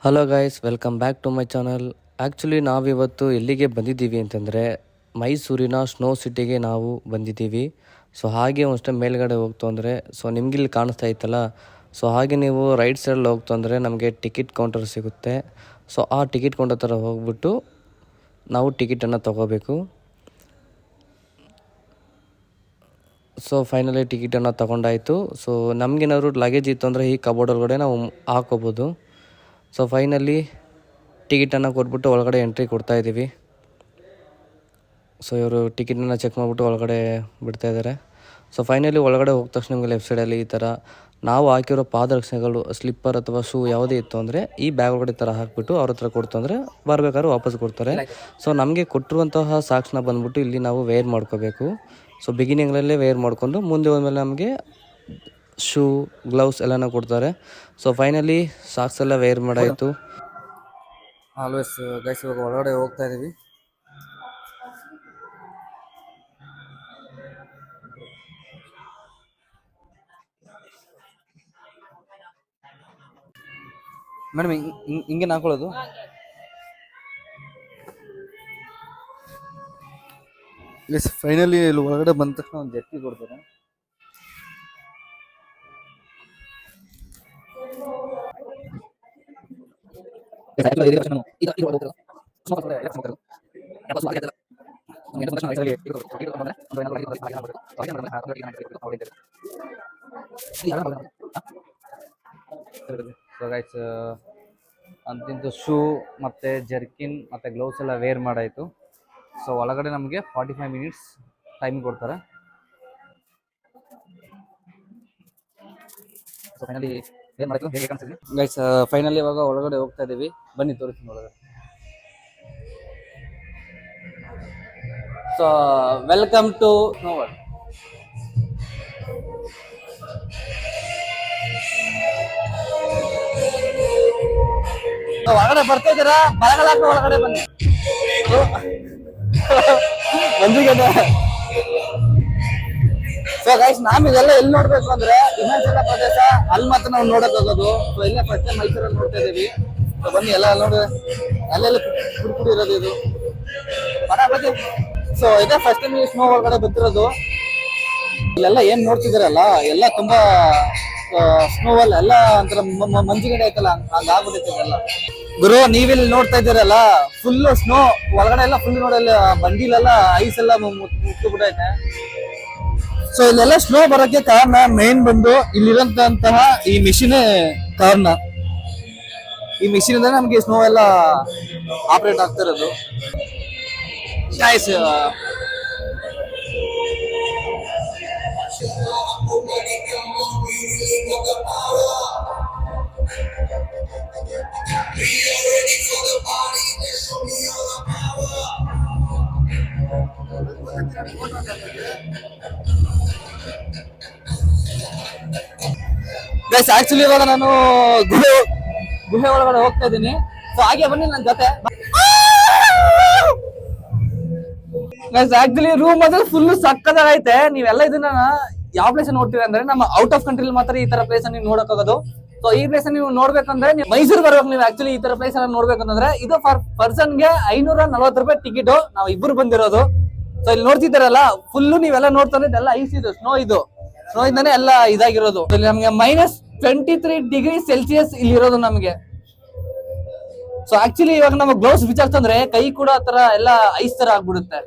Hello guys, welcome back to my channel. Actually ನಾವಿವತ್ತು ಎಲ್ಲಿಗೆ ಬಂದಿದ್ದೀವಿ ಅಂತಂದರೆ ಮೈಸೂರಿನ ಸ್ನೋ ಸಿಟಿಗೆ ನಾವು ಬಂದಿದ್ದೀವಿ. ಸೊ ಹಾಗೆ ಒಂದಷ್ಟು ಮೇಲ್ಗಡೆ ಹೋಗ್ತು ಅಂದರೆ ನಿಮಗಿಲ್ಲಿ ಕಾಣಿಸ್ತಾ ಇತ್ತಲ್ಲ, ಸೊ ಹಾಗೆ ನೀವು ರೈಟ್ ಸೈಡಲ್ಲಿ ಹೋಗ್ತು ಅಂದರೆ ನಮಗೆ ಟಿಕೆಟ್ ಕೌಂಟರ್ ಸಿಗುತ್ತೆ. ಸೊ ಆ ಟಿಕೆಟ್ ಕೌಂಟರ್ ಥರ ಹೋಗ್ಬಿಟ್ಟು ನಾವು ಟಿಕೆಟನ್ನು ತೊಗೋಬೇಕು. ಸೊ ಫೈನಲಿ ಟಿಕೆಟನ್ನು ತೊಗೊಂಡಾಯಿತು. ಸೊ ನಮಗೇನಾದ್ರು ಲಗೇಜ್ ಇತ್ತು ಅಂದರೆ ಈ ಕಬೋರ್ಡ್ ಒಳಗಡೆ ನಾವು ಹಾಕೋಬೋದು. ಸೊ ಫೈನಲಿ ಟಿಕೆಟನ್ನು ಕೊಟ್ಬಿಟ್ಟು ಒಳಗಡೆ ಎಂಟ್ರಿ ಕೊಡ್ತಾಯಿದ್ದೀವಿ. ಸೊ ಇವರು ಟಿಕೆಟನ್ನು ಚೆಕ್ ಮಾಡಿಬಿಟ್ಟು ಒಳಗಡೆ ಬಿಡ್ತಾಯಿದ್ದಾರೆ. ಸೊ ಫೈನಲಿ ಒಳಗಡೆ ಹೋದ ತಕ್ಷಣ ನಿಮಗೆ ಲೆಫ್ಟ್ ಸೈಡಲ್ಲಿ ಈ ಥರ ನಾವು ಹಾಕಿರೋ ಪಾದರಕ್ಷೆಗಳು, ಸ್ಲಿಪ್ಪರ್ ಅಥವಾ ಶೂ ಯಾವುದೇ ಇತ್ತು ಅಂದರೆ ಈ ಬ್ಯಾಗ್ ಒಳಗಡೆ ಥರ ಹಾಕಿಬಿಟ್ಟು ಅವ್ರ ಹತ್ರ ಕೊಡ್ತು ಅಂದರೆ ಬರಬೇಕಾದ್ರೆ ವಾಪಸ್ ಕೊಡ್ತಾರೆ. ಸೊ ನಮಗೆ ಕೊಟ್ಟಿರುವಂತಹ ಸಾಕ್ಸ್ನ ಬಂದ್ಬಿಟ್ಟು ಇಲ್ಲಿ ನಾವು ವೇರ್ ಮಾಡ್ಕೋಬೇಕು. ಸೊ ಬಿಗಿನಿಂಗ್ನಲ್ಲೇ ವೇರ್ ಮಾಡಿಕೊಂಡು ಮುಂದೆ ಹೋದ್ಮೇಲೆ ನಮಗೆ ಶೂ, ಗ್ಲೌಸ್ ಎಲ್ಲನೂ ಕೊಡ್ತಾರೆ. ಸೊ ಫೈನಲಿ ಸಾಕ್ಸ್ ಎಲ್ಲ ವೇರ್ ಮಾಡಾಯಿತು. ಆಲ್ವೇಸ್ ಗೈಸ್ ಇವಾಗ ಒಳಗಡೆ ಹೋಗ್ತಾ ಇದ್ದೀವಿ. ಮೇಡಮ್ ಹಿಂಗೆ ಹಾಕೊಳ್ಳೋದು. ಎಸ್ ಫೈನಲಿ ಇಲ್ಲಿ ಒಳಗಡೆ ಬಂದ ತಕ್ಷಣ ಒಂದು ಜರ್ಕಿ ಕೊಡ್ತಾರೆ. ಸೊ ಗೈಸ್ ಅಂತಿಂತು ಶೂ ಮತ್ತು ಜರ್ಕಿನ್ ಮತ್ತು ಗ್ಲೌಸ್ ಎಲ್ಲ ವೇರ್ ಮಾಡಾಯಿತು. ಸೊ ಒಳಗಡೆ ನಮಗೆ 45 ಮಿನಿಟ್ಸ್ ಟೈಮ್ ಕೊಡ್ತಾರೆ. ಸೊ ಫೈನಲಿ ಏನು ಮಾಡಿದ್ರು ಹೇಗೆ ಕಾಣಿಸ್ತಿದೆ ಗೈಸ್. ಫೈನಲಿ ಇವಾಗ ಒಳಗಡೆ ಹೋಗ್ತಾ ಇದ್ದೀವಿ, ಬನ್ನಿ ತೋರಿಸ್ತೀನಿ ಒಳಗಡೆ. So welcome to snow world. ಒಳಗಡೆ ಬರ್ತಾ ಇದ್ದೀರಾ, ಬರಗಾಲ ಒಳಗಡೆ ಬನ್ನಿ. ಮಂಜಿಗೆ ಸೊ ಗೈಸ್ ನಾವಿದೆಲ್ಲ ಎಲ್ಲಿ ನೋಡ್ಬೇಕು ಅಂದ್ರೆ ಹಿಮಾಚಲ ಪ್ರದೇಶ, ಅಲ್ಲಿ ಮಾತ್ರ ನಾವು ನೋಡಕ್ ಹೋಗೋದು. ಸೊ ಇಲ್ಲೇ ಫಸ್ಟ್ ಟೈಮ್ ಮೈಸೂರಲ್ಲಿ ನೋಡ್ತಾ ಇದೀವಿ. ಸೊ ಬನ್ನಿ ಎಲ್ಲ ನೋಡಿ, ಅಲ್ಲೆಲ್ಲ ಕುಡಿ ಇರೋದು ಇದು ಬನ್ನಿ. ಸೊ ಇದೇ ಫಸ್ಟ್ ಟೈಮ್ ಸ್ನೋ ಒಳಗಡೆ ಬರ್ತಿರೋದು. ಇಲ್ಲೆಲ್ಲ ಏನ್ ನೋಡ್ತಿದಾರಲ್ಲ ಎಲ್ಲ ತುಂಬಾ ಸ್ನೋ ಅಲ್ಲ, ಎಲ್ಲ ಒಂಥರ ಮಂಜುಗಡೆ ಆಯ್ತಲ್ಲ, ಹಂಗಾಗ್ಬಿಟ್ಟಿದೆಲ್ಲ ಗುರು. ನೀವಿಲ್ಲಿ ನೋಡ್ತಾ ಇದ್ದೀರಲ್ಲ ಫುಲ್ ಸ್ನೋ ಒಳಗಡೆ ಎಲ್ಲ ಫುಲ್ ನೋಡಲ್ಲ, ಬಂಡಿಲೆಲ್ಲ ಐಸ್ ಎಲ್ಲ ಮುಟ್ಬಿಟ್ಟೈತೆ. ಸೊ ಇಲ್ಲೆಲ್ಲ ಸ್ನೋ ಬರೋಕ್ಕೆ ಕಾರಣ ಮೇನ್ ಬಂದು ಇಲ್ಲಿರೋಂತಹ ಈ ಮಿಷಿನೇ ಕಾರಣ. ಈ ಮಿಷಿನ್ ಇಂದ ನಮ್ಗೆ ಸ್ನೋ ಎಲ್ಲ ಆಪರೇಟ್ ಆಗ್ತಿರೋದು. ಗೈಸ್ ಆಕ್ಚುಲಿ ಇವಾಗ ನಾನು ಗುಹೆ ಒಳಗಡೆ ಹೋಗ್ತಾ ಇದ್ದೀನಿ. ಸೊ ಹಾಗೆ ಬನ್ನಿ ನನ್ನ ಜೊತೆ. ಗೈಸ್ ಆಕ್ಚುಲಿ ರೂಮ್ ಮಾತ್ರ ಫುಲ್ ಸಕ್ಕತ್ತಾಗೈತೆ. ನೀವೆಲ್ಲ ಇದನ್ನ ಯಾವ ಪ್ಲೇಸ್ ನೋಡ್ತೀವಿ ಅಂದ್ರೆ ನಮ್ಮ ಔಟ್ ಆಫ್ ಕಂಟ್ರಿ ಮಾತ್ರ ಈ ತರ ಪ್ಲೇಸ್ ನೀವು ನೋಡಕ್ ಹೋಗೋದು. ಸೊ ಈ ಪ್ಲೇಸ್ ನೀವು ನೋಡ್ಬೇಕಂದ್ರೆ ನೀವು ಮೈಸೂರು ಬರ್ಬೇಕು. ನೀವು ಆಕ್ಚುಲಿ ಈ ತರ ಪ್ಲೇಸ್ ಅನ್ನ ನೋಡ್ಬೇಕಂದ್ರೆ ಇದು ಫರ್ ಪರ್ಸನ್ ಗೆ 540 ರೂಪಾಯಿ ಟಿಕೆಟ್. ನಾವು ಇಬ್ಬರು ಬಂದಿರೋದು. ಸೊ ಇಲ್ಲಿ ನೋಡ್ತಿದ್ದಾರಲ್ಲ ಫುಲ್ ನೀವೆಲ್ಲ ನೋಡ್ತಾ ಇದೆಲ್ಲ ಐಸ್ ಇದು, ಸ್ನೋ ಇಂದಾನೆ ಎಲ್ಲ ಇದಾಗಿರೋದು. ನಮ್ಗೆ -23 ಡಿಗ್ರಿ ಸೆಲ್ಸಿಯಸ್ ಇಲ್ಲಿ ಇರೋದು ನಮ್ಗೆ. ಸೊ ಆಕ್ಚುಲಿ ಇವಾಗ ನಮ್ಮ ಗ್ಲೌಸ್ ಬಿಚ್ಚಾಡ್ತಂದ್ರೆ ಕೈ ಕೂಡ ತರ ಎಲ್ಲ ಐಸ್ ತರ ಆಗ್ಬಿಡುತ್ತೆ.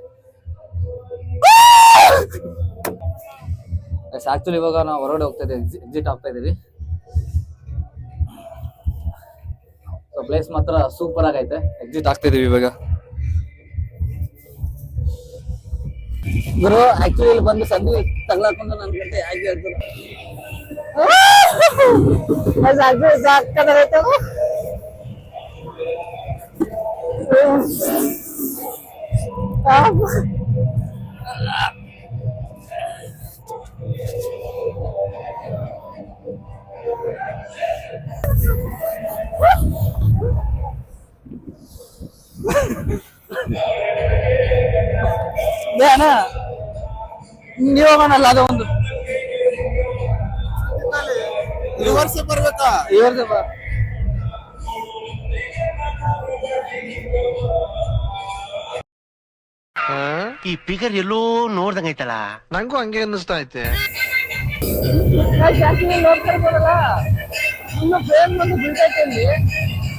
ಆಕ್ಚುಲಿ ಇವಾಗ ನಾವು ಹೊರಗಡೆ ಹೋಗ್ತಾ ಇದ್ದೀವಿ, ಎಕ್ಸಿಟ್ ಆಗ್ತಾ ಇದೀವಿ. ಸೊ ಪ್ಲೇಸ್ ಮಾತ್ರ ಸೂಪರ್ ಆಗೈತೆ. ಎಕ್ಸಿಟ್ ಆಗ್ತಾ ಇದೀವಿ ಇವಾಗ. ಗುರು ಆಕ್ಚುಲಿ ಇಲ್ಲಿ ಬಂದು ಸಂಧಿ ತಗ್ಲಾಕೊಂಡು ನನ್ ಗಂಟೆ ಯಾಕೆ ಹೇಳ್ತಾರೆ. ಅಣ್ಣ ನೀವು ಹೋಗೋಣಲ್ಲ, ಅದು ಒಂದು रिवर्स ಬರ್ಬೇಕಾ? रिवर्स ಈ ಫಿಗರ್ ಎಲ್ಲೋ ನೋಡ್ದಂಗೈತಲ್ಲ. ನಂಗೂ ಹಂಗೆ ಅನ್ನಿಸ್ತಾ ಐತೆ. ನೋಡ್ತಾ ಇರ್ಬೋದಲ್ಲ, ಇನ್ನು ಫ್ರೇಮ್ ಒಂದು ಬೀಳ್ತೈತೆ ಇಲ್ಲಿ.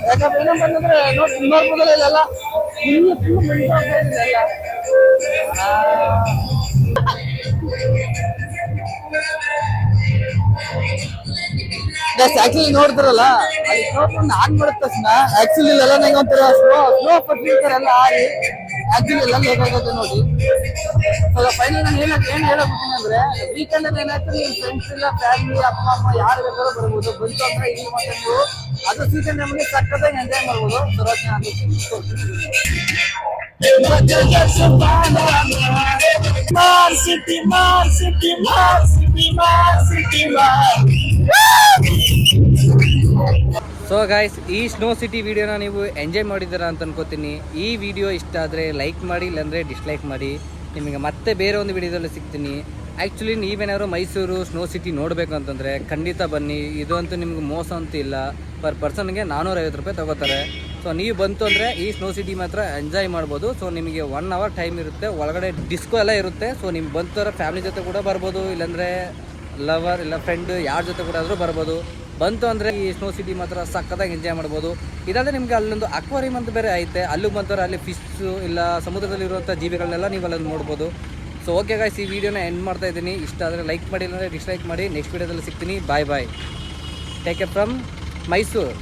ಯಾಕಂದ್ರೆ ಏನಂತ ಅಂತಂದ್ರೆ ನೋಡ್ಬೋದಲ್ಲ ಇಲ್ಲೆಲ್ಲ ಇನ್ನು ಫುಲ್ ಮಿಂಟೋಗ್ತಾ ಇದೆ ಎಲ್ಲ. ಆಕ್ಚುಲಿ ನೋಡ್ತಾರಲ್ಲ, ಅಲ್ಲಿ ನೋಡ್ಕೊಂಡು ಆನ್ ಮಾಡಿದ ತಕ್ಷಣ ಆಕ್ಚುಲಿ ಇಲ್ಲೆಲ್ಲ ನಂಗೆ ಒಂಥರ ಸ್ಲೋ ಸ್ಲೋ ಪಟ್ಟಿರ್ತಾರಲ್ಲ ಆಗಿ ಆಕ್ಚುಲಿ ಎಲ್ಲ ಬೇಕಾಗುತ್ತೆ ನೋಡಿ. ಫೈನಲ್ ನಾನು ಏನ್ ಹೇಳಕ್ತೀನಿ ಅಂದ್ರೆ, ವೀಕೆಂಡ್ ಅಲ್ಲಿ ಏನಾಯ್ತು, ನಿಮ್ ಫ್ರೆಂಡ್ಸ್ ಇಲ್ಲ ಫ್ಯಾಮಿಲಿ ಅಪ್ಪ ಅಮ್ಮ ಯಾರು ಬೇಕಾದ್ರೂ ಬರ್ಬೋದು. ಬಂತು ಅಂದ್ರೆ ಇಲ್ಲಿ ಮತ್ತೆ ನೀವು ಅದು ವೀಕೆಂಡ್ ನಮಗೆ ಸಕ್ಕತ್ತಾಗಿ ಎಂಜಾಯ್ ಮಾಡ್ಬೋದು. ಸೊ ಗಾಯ್ಸ್, ಈ ಸ್ನೋ ಸಿಟಿ ವಿಡಿಯೋನ ನೀವು ಎಂಜಾಯ್ ಮಾಡಿದ್ದೀರಾ ಅಂತ ಅನ್ಕೋತೀನಿ. ಈ ವಿಡಿಯೋ ಇಷ್ಟ ಆದರೆ ಲೈಕ್ ಮಾಡಿ, ಇಲ್ಲಾಂದರೆ ಡಿಸ್ಲೈಕ್ ಮಾಡಿ. ನಿಮಗೆ ಮತ್ತೆ ಬೇರೆ ಒಂದು ವಿಡಿಯೋದಲ್ಲಿ ಸಿಗ್ತೀನಿ. ಆ್ಯಕ್ಚುಲಿ ನೀವೇನಾದ್ರು ಮೈಸೂರು ಸ್ನೋ ಸಿಟಿ ನೋಡಬೇಕು ಅಂತಂದರೆ ಖಂಡಿತ ಬನ್ನಿ. ಇದು ಅಂತೂ ನಿಮ್ಗೆ ಮೋಸ ಅಂತೂ ಇಲ್ಲ. ಪರ್ ಪರ್ಸನ್ಗೆ 450 ರೂಪಾಯಿ ತಗೋತಾರೆ. ಸೊ ನೀವು ಬಂತು ಅಂದರೆ ಈ ಸ್ನೋ ಸಿಟಿ ಮಾತ್ರ ಎಂಜಾಯ್ ಮಾಡ್ಬೋದು. ಸೊ ನಿಮಗೆ 1 ಅವರ್ ಟೈಮ್ ಇರುತ್ತೆ. ಒಳಗಡೆ ಡಿಸ್ಕೋ ಎಲ್ಲ ಇರುತ್ತೆ. ಸೊ ನಿಮ್ಗೆ ಬಂತು ಫ್ಯಾಮಿಲಿ ಜೊತೆ ಕೂಡ ಬರ್ಬೋದು, ಇಲ್ಲಾಂದರೆ ಲವರ್ ಇಲ್ಲ ಫ್ರೆಂಡ್ ಯಾರ ಜೊತೆ ಕೂಡ ಆದರೂ ಬರ್ಬೋದು. ಬಂತು ಅಂದರೆ ಈ ಸ್ನೋ ಸಿಟಿ ಮಾತ್ರ ಸಕ್ಕತ್ತಾಗಿ ಎಂಜಾಯ್ ಮಾಡ್ಬೋದು. ಇದಾದರೆ ನಿಮಗೆ ಅಲ್ಲೊಂದು ಅಕ್ವಾರಿಯಂ ಅಂತ ಬೇರೆ ಐತೆ. ಅಲ್ಲಿಗೆ ಬಂತವ್ರೆ ಅಲ್ಲಿ ಫಿಶ್ಶು ಇಲ್ಲ ಸಮುದ್ರದಲ್ಲಿರುವಂಥ ಜೀವಿಗಳನ್ನೆಲ್ಲ ನೀವು ಅಲ್ಲೊಂದು ನೋಡ್ಬೋದು. ಸೊ ಓಕೆ ಗಾಯ್ಸ್, ಈ ವಿಡಿಯೋನ ಎಂಡ್ ಮಾಡ್ತಾ ಇದ್ದೀನಿ. ಇಷ್ಟ ಆದರೆ ಲೈಕ್ ಮಾಡಿ, ಇಲ್ಲಾಂದರೆ ಡಿಸ್ಲೈಕ್ ಮಾಡಿ. ನೆಕ್ಸ್ಟ್ ವಿಡಿಯೋದಲ್ಲಿ ಸಿಗ್ತೀನಿ. Bye bye. Take care from Mysuru.